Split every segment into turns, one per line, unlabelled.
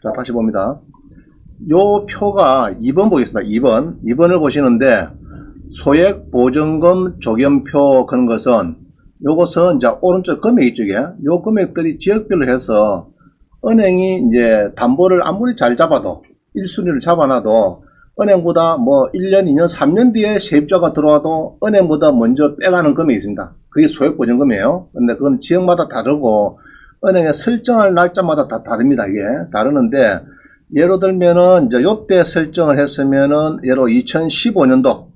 자, 다시 봅니다. 요 표가 2번 보겠습니다. 2번을 보시는데, 소액 보증금 조견표 그런 것은, 요것은 이제 오른쪽 금액 쪽에, 요 금액들이 지역별로 해서, 은행이 이제 담보를 아무리 잘 잡아도, 1순위를 잡아놔도, 은행보다 뭐 1년, 2년, 3년 뒤에 세입자가 들어와도 은행보다 먼저 빼가는 금액이 있습니다. 그게 소액 보증금이에요. 근데 그건 지역마다 다르고, 은행에 설정할 날짜마다 다 다릅니다. 이게 다르는데, 예를 들면은 이제 요때 설정을 했으면은 예로 2015년도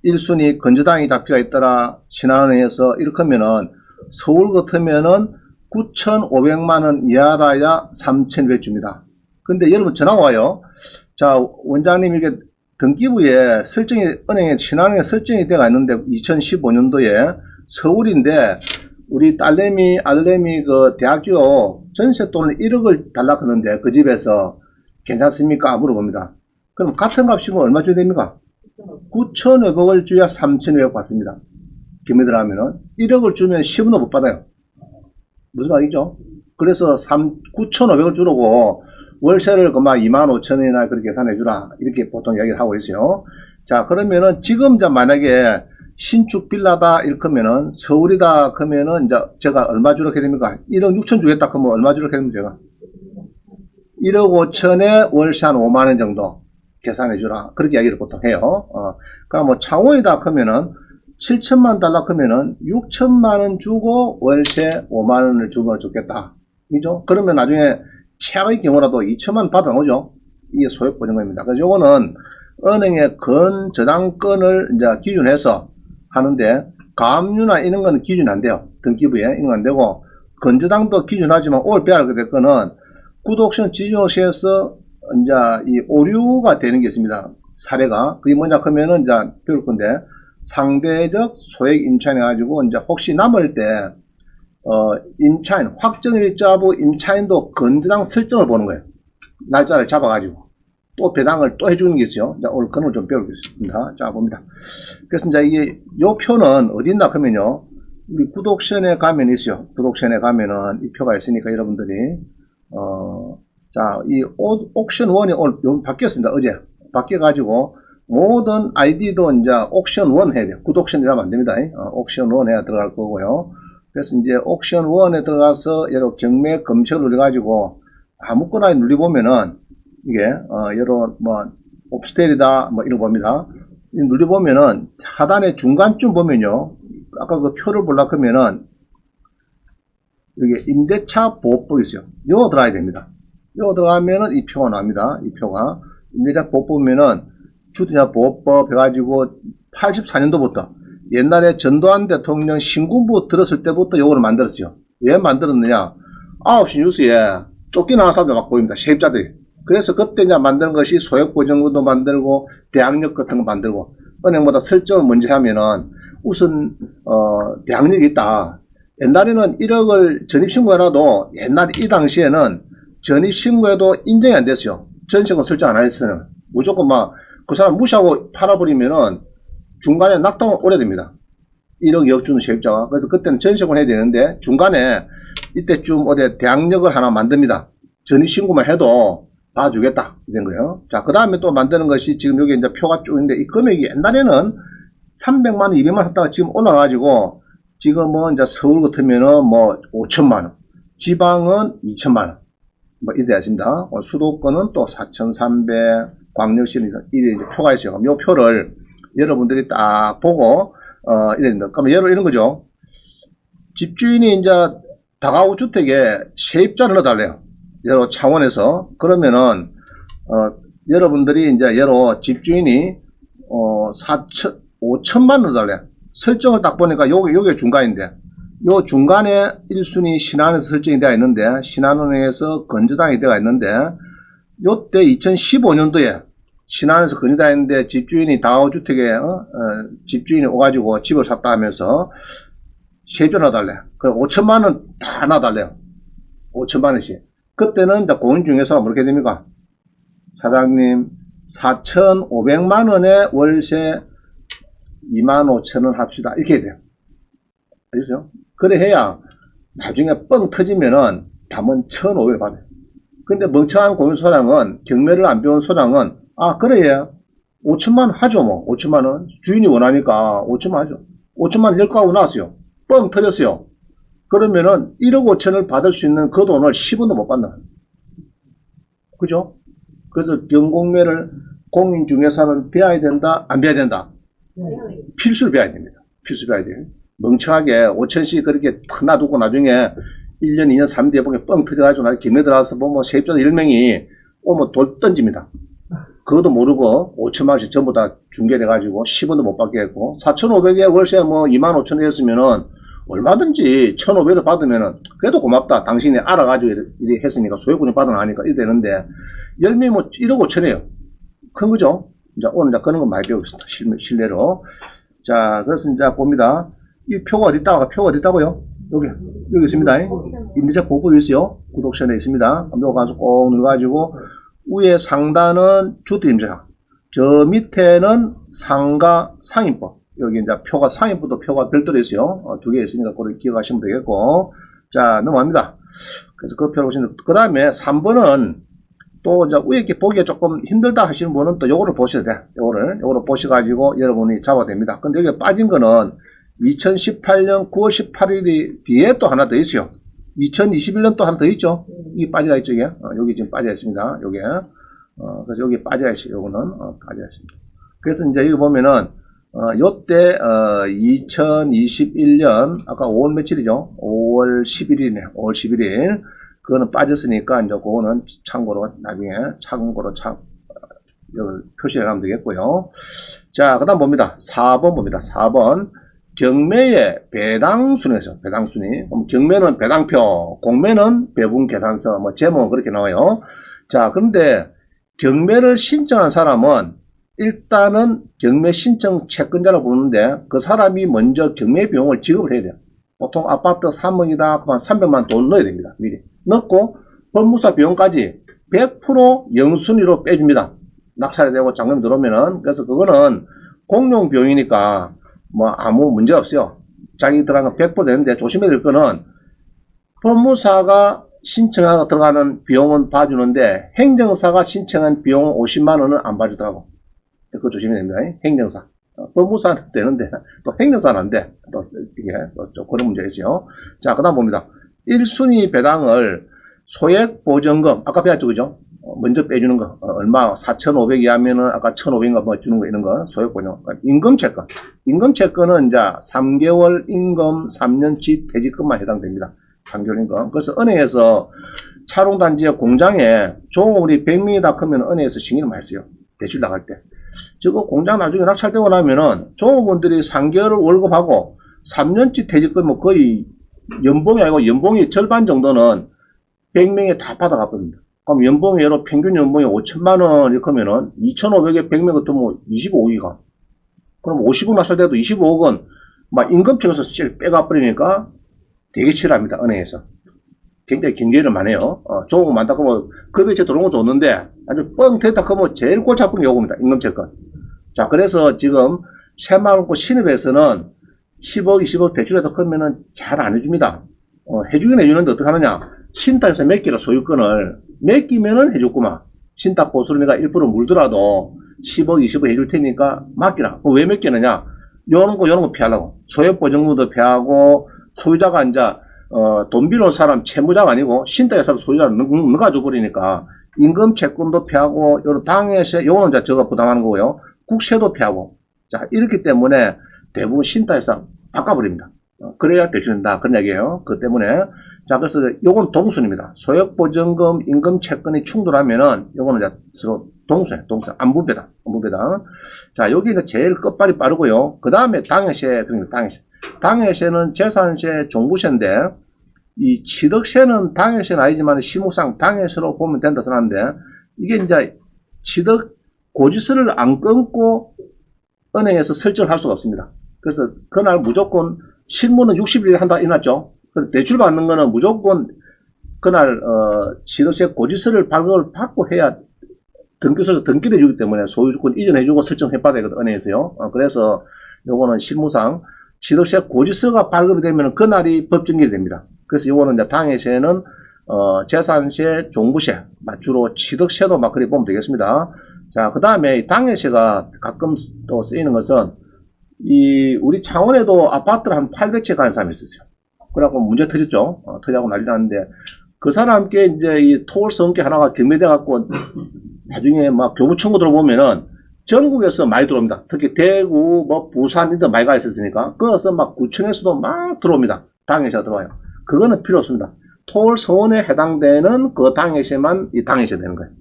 1순위 건조당이 잡혀가 있더라 신한은행에서 이렇게 하면은 서울 같으면은 9,500만원 이하라야 3,200 줍니다. 근데 여러분 전화가 와요. 자, 원장님 이게 등기부에 설정이 은행에 신한은행에 설정이 되어 있는데 2015년도에 서울인데 우리 딸내미, 아들내미 그 대학교 전세 돈을 1억을 달라 그러는데 그 집에서 괜찮습니까? 물어봅니다. 그럼 같은 값이면 얼마 줘야 됩니까? 9,500을 줘야 3,200 받습니다. 기매들 하면은 1억을 주면 10원도 못 받아요. 무슨 말이죠? 그래서 9,500을 주라고 월세를 그만 25,000원이나 그렇게 계산해 주라 이렇게 보통 이야기를 하고 있어요. 자, 그러면은 지금 만약에 신축 빌라다 이렇게 하면은 서울이다 그러면은 이제 제가 얼마 주라 해야 됩니까? 1억 6천 주겠다 그러면 얼마 주라 해야 됩니까? 제가 1억 5천에 월세 한 5만원 정도 계산해 주라 그렇게 이야기를 보통 해요. 그럼 뭐 창원이다 그러면은 7천만 달라 그러면은 6천만원 주고 월세 5만원을 주면 좋겠다. 그죠? 그러면 나중에 최악의 경우라도 2천만 받아오죠. 이게 소액 보증금입니다. 그래서 요거는 은행의 건저당권을 이제 기준해서 하는데 가압류나 이런 거는 기준이 안 돼요. 등기부에 이런 건 안 되고 건저당도 기준하지만 오늘 배울 될 거는 구독시는 지정시에서 이제 이 오류가 되는 게 있습니다. 사례가 그게 뭐냐 하면은 이제 배울 건데 상대적 소액 임차인 해가지고 이제 혹시 남을 때 임차인 확정일자부 임차인도 건저당 설정을 보는 거예요. 날짜를 잡아가지고 또 배당을 또 해주는 게 있어요. 자, 오늘 그걸 좀 배우겠습니다. 자, 봅니다. 그래서 이제 이게, 요 표는 어디 있나 하면요. 우리 구독션에 가면 있어요. 구독션에 가면은 이 표가 있으니까 여러분들이, 자, 이 옥션 1이 오늘 바뀌었습니다. 어제. 바뀌어가지고, 모든 아이디도 이제 옥션 1 해야 돼요. 구독션이라면 안 됩니다. 옥션 1 해야 들어갈 거고요. 그래서 이제 옥션 1에 들어가서 여러 경매 검색을 눌러가지고, 아무거나 눌러보면은, 이게 여러 뭐 옵스텔이다 뭐 이런 겁니다. 눌러보면은 하단에 중간쯤 보면요. 아까 그 표를 보려고 하면은 여기 임대차 보호법 있어요. 요거 들어가야 됩니다. 요거 들어가면은 이 표가 나옵니다. 이 표가 임대차 보호법 보면은 주택자 보호법 해가지고 84년도부터 옛날에 전두환 대통령 신군부 들었을 때부터 요거를 만들었어요. 왜 만들었느냐? 9시 뉴스에 쫓겨나간 사람들 막 보입니다. 세입자들이. 그래서 그때 이제 만든 것이 소액보증금도 만들고 대항력 같은 거 만들고 은행보다 설정을 먼저 하면은 우선 대항력이 있다. 옛날에는 1억을 전입신고해놔도 옛날 이 당시에는 전입신고해도 인정이 안 됐어요. 전세금 설정 안 했으면 무조건 막 그 사람 무시하고 팔아버리면은 중간에 낙동은 오래 됩니다. 1억 2억 주는 세입자가. 그래서 그때는 전세금 해야 되는데 중간에 이때쯤 어디 대항력을 하나 만듭니다. 전입신고만 해도 봐주겠다. 된 거예요. 자, 그 다음에 또 만드는 것이 지금 여기 이제 표가 쭉 있는데 이 금액이 옛날에는 300만원, 200만원 했다가 지금 올라가가지고 지금은 이제 서울 같으면은 뭐 5천만원, 지방은 2천만원. 뭐 이래 있습니다. 수도권은 또 4,300, 광역시는 이래 이제 표가 있어요. 이 표를 여러분들이 딱 보고, 이래 된다. 그러면 예를 이런 거죠. 집주인이 이제 다가구 주택에 세입자를 넣어달래요. 예로 창원에서 그러면은 여러분들이 이제 예로 집주인이 5천만 원 달래 설정을 딱 보니까 요게 중간인데 요 중간에 1순위 신한은행에서 설정이 되어 있는데 신한은행에서 건저당이 되어 있는데 요때 2015년도에 신한은행에서 건저당이 있는데 집주인이 다가구주택에 집주인이 오가지고 집을 샀다 하면서 세입자 놔달래. 그 5천만 원 다 놔달래요. 5천만 원씩. 그때는 이제 공인중개사가 뭐렇게 됩니까? 사장님 4,500만원에 월세 25,000원 합시다. 이렇게 돼요. 알겠어요? 그래 해야 나중에 뻥 터지면은 담은 1,500 받아요. 근데 멍청한 공인소장은, 경매를 안 배운 소장은, 아, 그래, 5천만 하죠, 뭐. 5천만원. 주인이 원하니까 5천만 하죠. 5천만 열가고 나왔어요. 뻥 터졌어요. 그러면은 1억 5천을 받을 수 있는 그 돈을 10원도 못 받는. 그죠? 그래서 경공매를 공인중개사는 배워야 된다, 안 배워야 된다? 필수로 배워야 됩니다. 필수로 배워야 돼요. 멍청하게 5천씩 그렇게 탁 놔두고 나중에 1년, 2년, 3년 뒤에 보면 뻥 터져가지고 나중에 김에 들어가서 보면 세입자들 10명이 오면 돌 던집니다. 그것도 모르고 5천만 원씩 전부 다 중개돼가지고 10원도 못 받게 했고 4,500에 월세 뭐 25,000원 얼마든지 1,500원 받으면은 그래도 고맙다. 당신이 알아가지고 이렇게 했으니까 소유권이 받아나니까 이래 되는데 10명이 뭐 1억 5천이에요. 큰 거죠? 이제 오늘 이제 그런 거 많이 배우겠습니다. 실내로. 자, 그래서 이제 봅니다. 이 표가 표가 어디 있다고요? 여기 있습니다. 임대차 보고에 있어요. 구독션에 있습니다. 한번 가서 꼭 눌러가지고 위에 상단은 주택임대차. 저 밑에는 상가 상인법. 여기 이제 표가 상인법도 표가 별도로 있어요. 두 개 있으니까 그걸 기억하시면 되겠고. 자, 넘어갑니다. 그래서 그 표를 보시면 그 다음에 3번은 또 이제 위에 이렇게 보기가 조금 힘들다 하시는 분은 또 요거를 보셔야 돼. 요거를 보셔가지고 여러분이 잡아야 됩니다. 근데 여기 빠진 거는 2018년 9월 18일이 뒤에 또 하나 더 있어요. 2021년 또 하나 더 있죠. 이게 빠져가 있죠, 이게. 여기 지금 빠져 있습니다. 요게. 그래서 여기 빠져 있어요. 요거는, 빠져 있습니다. 그래서 이제 여기 보면은, 요때, 2021년, 아까 5월 며칠이죠? 5월 11일이네. 5월 11일. 그거는 빠졌으니까, 이제 그거는 참고로, 나중에 참고로 표시해 가면 되겠고요. 자, 그 다음 봅니다. 4번 봅니다. 4번. 경매의 배당순위에서, 배당순위. 그럼 경매는 배당표, 공매는 배분계산서, 뭐, 제목은 그렇게 나와요. 자, 그런데 경매를 신청한 사람은 일단은 경매 신청 채권자라고 부르는데 그 사람이 먼저 경매 비용을 지급을 해야 돼요. 보통 아파트 3억이다. 그만 300만 돈 넣어야 됩니다. 미리. 넣고 법무사 비용까지 100% 영순위로 빼줍니다. 낙찰이 되고 잔금이 들어오면은. 그래서 그거는 공용 비용이니까 뭐 아무 문제 없어요. 자기들하고 100% 되는데 조심해야 될 거는 법무사가 신청하고 들어가는 비용은 봐주는데 행정사가 신청한 비용 50만 원은 안 봐주더라고. 그거 조심해야 됩니다. 행정사. 법무사는 되는데 또 행정사는 안 돼. 또 이게 또 그런 문제가 있어요. 자, 그 다음 봅니다. 1순위 배당을 소액보전금 아까 배웠죠, 그죠? 먼저 빼주는 거 얼마 4,500이 하면은 아까 1,500인가 뭐 주는 거 이런 거 소액보전 임금채권. 임금채권은 이제 3개월 임금 3년치 퇴직금만 해당됩니다. 3개월 임금. 그래서 은행에서 차롱단지의 공장에 종업원이 100명이다 크면 은행에서 승인을 많이 써요. 대출 나갈 때. 저거 공장 나중에 낙찰되고 나면은 종업원들이 3개월 월급하고 3년치 퇴직금은 거의 연봉이 아니고 연봉이 절반 정도는 100명에 다 받아가거든요. 그럼 연봉이 예로 평균 연봉이 5천만 원 이렇게 하면은 2,500에 100명 같으면 25억이가. 그럼 50억 낙찰돼도 25억은 막 임금청에서 실 빼가버리니까 되게 치열합니다. 은행에서. 굉장히 경계를 많이 해요. 좋은 거 많다 그러면 급여체 들어온 거 좋는데 아주 뻥 됐다 그러면 제일 골치 아픈 게 요겁니다. 임금채권. 자, 그래서 지금 새마을고 신입에서는 10억, 20억 대출해도 그러면은 잘 안 해줍니다. 해주긴 해주는데 어떻게 하느냐. 신탁에서 맡기라 소유권을 맡기면은 해줬구만. 신탁 보수금리가 1% 물더라도 10억, 20억 해줄 테니까 맡기라. 왜 맡기느냐. 요런 거 피하려고. 소액보증금도 피하고 소유자가 이제 돈 빌려온 사람 채무자가 아니고 신탁에서 소유자를 넣어가지고 버리니까 임금 채권도 피하고 요런 당해세 요거는 이제 저가 부담하는 거고요. 국세도 피하고. 자, 이렇기 때문에 대부분 신탁에서 바꿔버립니다. 그래야 대출된다. 그런 얘기예요. 그 때문에. 자, 그래서 요건 동순입니다. 소액보증금, 임금채권이 충돌하면은 요거는 이제 서로 동순, 안분배다. 자, 여기는 제일 끝발이 빠르고요. 그 다음에 당해세, 당해세. 당해세는 재산세, 종부세인데, 이 취득세는 당해세는 아니지만 시무상 당해세로 보면 된다 생각하는데, 이게 이제 취득 고지서를 안 끊고 은행에서 설정을 할 수가 없습니다. 그래서 그날 무조건 실무는 60일 한다 이났죠. 대출 받는 거는 무조건 그날 취득세 고지서를 발급을 받고 해야 등기소에서 등기를 해주기 때문에 소유권 이전해주고 설정해봐야 되거든, 은행에서요. 그래서 요거는 실무상 취득세 고지서가 발급이 되면 그날이 법정기일이 됩니다. 그래서 요거는 이제 당해세는 재산세, 종부세, 주로 취득세도 막 그리 보면 되겠습니다. 자, 그 다음에 당해세가 가끔 또 쓰이는 것은 우리 창원에도 아파트를 한 800채 가는 사람이 있었어요. 그래갖고 문제 터졌죠. 터지고 난리 났는데 그 사람께 이제 이 토굴성계 하나가 경매돼갖고 나중에 막 교부 청구 들어보면은 전국에서 많이 들어옵니다. 특히 대구, 뭐 부산 이런 데 많이 가 있었으니까 그래서 막 구청에서도 막 들어옵니다. 당해세가 들어와요. 그거는 필요 없습니다. 토굴서원에 해당되는 그 당해세만 이 당해세 되는 거예요.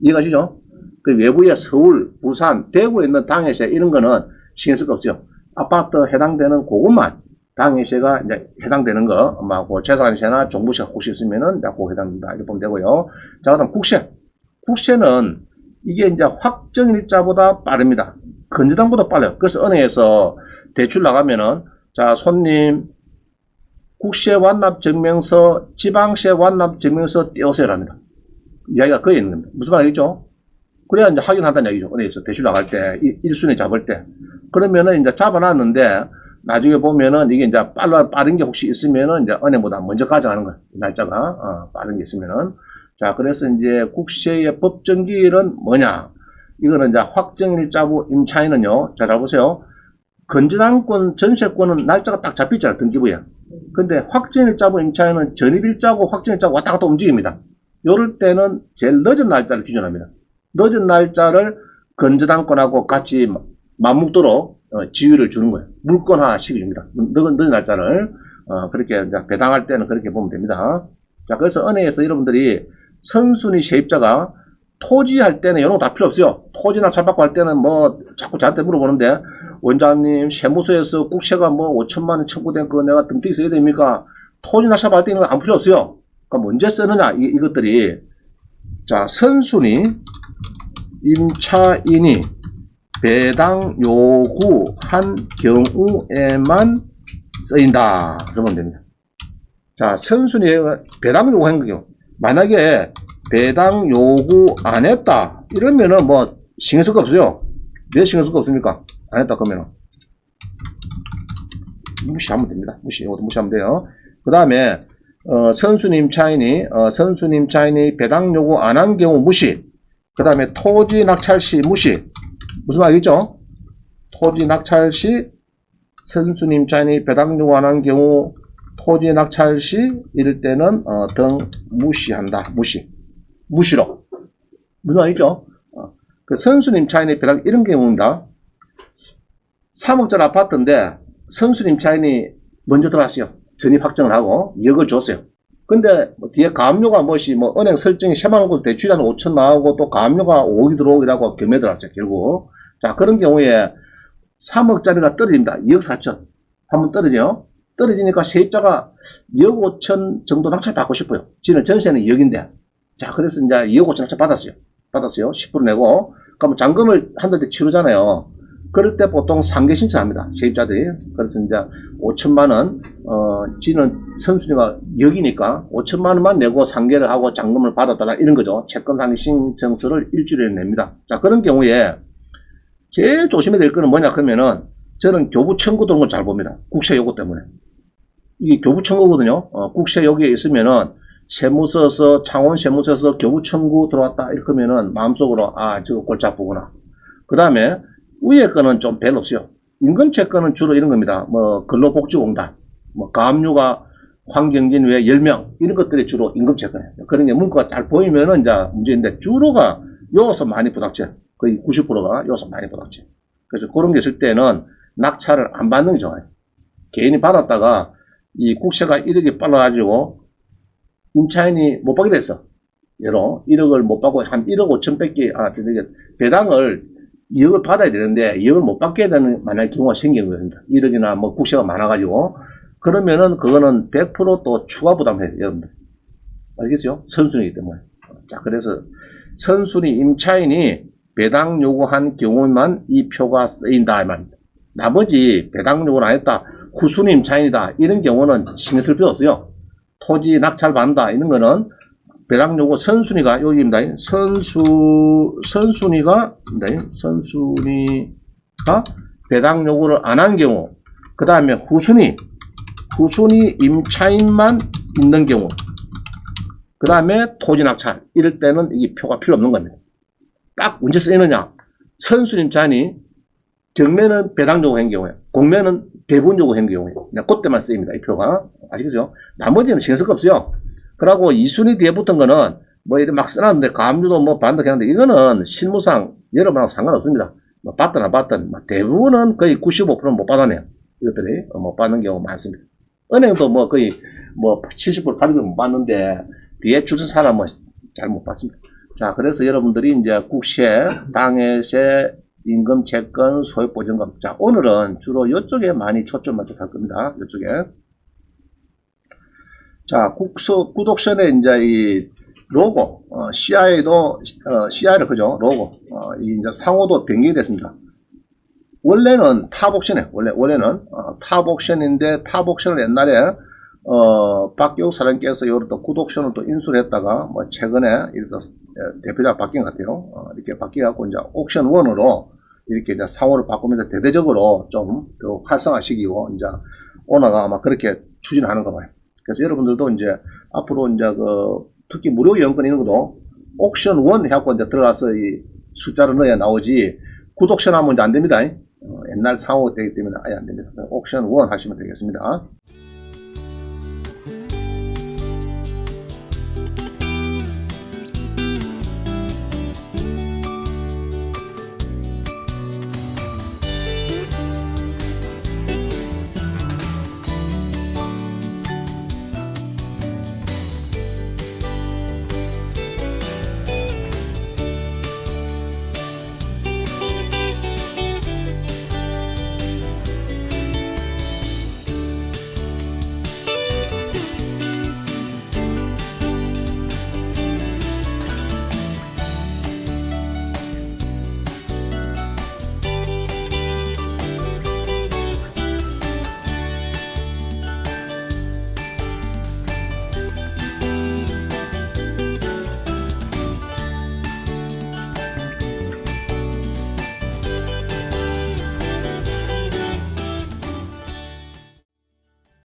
이해가시죠? 그 외부에 서울, 부산, 대구에 있는 당해세 이런 거는 신경 쓸 거 없어요. 아파트 해당되는 그것만 당해세가 이제 해당되는 거, 그 재산세나 종부세가 혹시 있으면은 꼭 해당된다. 이렇게 보면 되고요. 자, 그 다음 국세. 국세는 이게 이제 확정일자보다 빠릅니다. 건저당보다 빨라요. 그래서 은행에서 대출 나가면은, 자, 손님, 국세 완납 증명서, 지방세 완납 증명서 떼오세요. 합니다. 이야기가 거의 있는 겁니다. 무슨 말이죠? 그래야 이제 확인한다는 얘기죠. 은행에서 대출 나갈 때, 1순위 잡을 때. 그러면은 이제 잡아놨는데, 나중에 보면은 이게 이제 빠른 게 혹시 있으면은 이제 은행보다 먼저 가져가는 거예요. 날짜가, 빠른 게 있으면은. 자, 그래서 이제 국세의 법정기일은 뭐냐? 이거는 이제 확정일자부 임차인은요, 자, 잘 보세요. 건전항권, 전세권은 날짜가 딱 잡혀있잖아요. 등기부에. 근데 확정일자부 임차인은 전입일자고 확정일자고 왔다 갔다 움직입니다. 요럴 때는 제일 늦은 날짜를 기준합니다. 늦은 날짜를 건전항권하고 같이 맞먹도록 지위를 주는 거예요. 물권화시켜 줍니다. 늦은 날짜를 그렇게 이제 배당할 때는 그렇게 보면 됩니다. 자, 그래서 은행에서 여러분들이 선순위 세입자가 토지할 때는 이런 거 다 필요 없어요. 토지 낙찰받고 할 때는 뭐 자꾸 저한테 물어보는데 원장님 세무서에서 국세가 뭐 5천만 원 청구된 거 내가 등록이 써야 됩니까? 토지 낙찰받을 때는 안 필요 없어요. 그럼 언제 쓰느냐 이것들이 자 선순위 임차인이 배당 요구한 경우에만 쓰인다. 그러면 됩니다. 자, 선순위 배당 요구한 경우. 만약에 배당 요구 안 했다. 이러면은 뭐 신경 쓸 거 없어요. 왜 신경 쓸 거 없습니까? 안 했다 그러면은. 무시하면 됩니다. 이것도 무시하면 돼요. 그 다음에, 선순위 임차인이 배당 요구 안 한 경우 무시. 그 다음에 토지 낙찰 시 무시. 무슨 말이죠? 토지 낙찰 시 선순위 임차인이 배당 요구 안 한 경우 토지 낙찰 시 이럴 때는 등 무시한다. 무시로. 무슨 말이죠? 그 선순위 임차인이 배당 이런 경우입니다. 3억짜리 아파트인데 선순위 임차인이 먼저 들어왔어요. 전입 확정을 하고 2억을 줬어요. 근데 뒤에 가압류가 은행 설정이 10만 원고 대출이 한 5천 나오고 또 가압류가 5억이 들어오기라고 경매 들어왔어요. 결국. 자, 그런 경우에 3억짜리가 떨어집니다. 2억 4천. 한번 떨어져요. 떨어지니까 세입자가 2억 5천 정도 낙찰 받고 싶어요. 지는 전세는 2억인데. 자, 그래서 이제 2억 5천 낙찰 받았어요. 10% 내고. 그러면 잔금을 한 달 때 치르잖아요. 그럴 때 보통 상계 신청합니다. 세입자들이. 그래서 이제 5천만 원, 지는 선순위가 2억이니까 5천만 원만 내고 상계를 하고 잔금을 받았다가 이런 거죠. 채권 상계 신청서를 일주일에 냅니다. 자, 그런 경우에 제일 조심해야 될 거는 뭐냐 그러면은 저는 교부 청구 들어온 걸 잘 봅니다. 국세 요구 때문에. 이게 교부 청구거든요. 국세 여기에 있으면은 세무서에서 창원 세무서에서 교부 청구 들어왔다 이렇게 하면은 마음속으로 저거 골치 아프구나. 그 다음에 위에 거는 좀 별로 없어요. 임금채 거는 주로 이런 겁니다. 뭐 근로복지공단, 뭐 가압류가 환경진 외에 10명 이런 것들이 주로 임금채 거예요. 그런 게 문구가 잘 보이면은 이제 문제인데 주로가 여기서 많이 부닥쳐요. 거의 90%가 여기서 많이 부닥쳐요. 그래서 그런 게 있을 때는 낙찰을 안 받는 게 좋아요. 개인이 받았다가 이 국세가 1억이 빨라가지고 임차인이 못 받게 됐어. 예로 1억을 못 받고 한 1억 5천 뺏기 배당을 2억을 받아야 되는데 2억을 못 받게 되는 만약 경우가 생기는 겁니다. 1억이나 뭐 국세가 많아가지고 그러면은 그거는 100% 또 추가 부담해요, 여러분들. 알겠죠? 선순위이기 때문에. 자, 그래서 선순위 임차인이 배당 요구한 경우만 이 표가 쓰인다 이 말입니다. 나머지 배당 요구를 안 했다, 후순위 임차인이다 이런 경우는 신경 쓸 필요 없어요. 토지 낙찰 받는다 이런 거는 배당 요구 선순위가 여기입니다. 선순위가 배당 요구를 안 한 경우, 그 다음에 후순위 임차인만 있는 경우, 그 다음에 토지 낙찰. 이럴 때는 이 표가 필요 없는 겁니다. 딱 언제 쓰이느냐. 선수님 잔이 정면은 배당적으로 한 경우에, 공면은 배분적으로 한 경우에, 그냥 그때만 쓰입니다. 이 표가. 아시겠죠? 나머지는 신경 쓸 거 없어요. 그러고 2순위 뒤에 붙은 거는 뭐 이렇게 막 써놨는데 가압류도 뭐 반도 하는데 이거는 실무상 여러분하고 상관없습니다. 뭐 받든 안 받든 대부분은 거의 95%는 못 받아내요. 이것들이 못 받는 경우가 많습니다. 은행도 뭐 거의 뭐 70% 가격을 못 받는데 뒤에 줄선 사람은 잘 못 받습니다. 자, 그래서 여러분들이 이제 국세, 당해세, 임금, 채권, 소액보증금. 자, 오늘은 주로 이쪽에 많이 초점 맞춰서 할 겁니다. 이쪽에. 자, 구독선에 이제 이 로고, CI도, CI를 그죠? 로고, 이 이제 상호도 변경이 됐습니다. 원래는 탑옥션에, 원래는, 탑옥션인데, 탑옥션을 옛날에, 박기욱 사장께서 요런 또 구독션을 또 인수를 했다가, 뭐, 최근에, 이렇게 대표자가 바뀐 것 같아요. 이렇게 바뀌어갖고, 이제, 옥션 1으로, 이렇게 이제 상호를 바꾸면서 대대적으로 좀 더 활성화시키고, 이제, 오너가 아마 그렇게 추진하는 거 봐요. 그래서 여러분들도 이제, 앞으로 이제 특히 무료 이용권 이런 것도, 옥션 1 해갖고 이제 들어가서 이 숫자를 넣어야 나오지, 구독션 하면 이제 안 됩니다. 옛날 상호가 되기 때문에 아예 안 됩니다. 옥션 1 하시면 되겠습니다.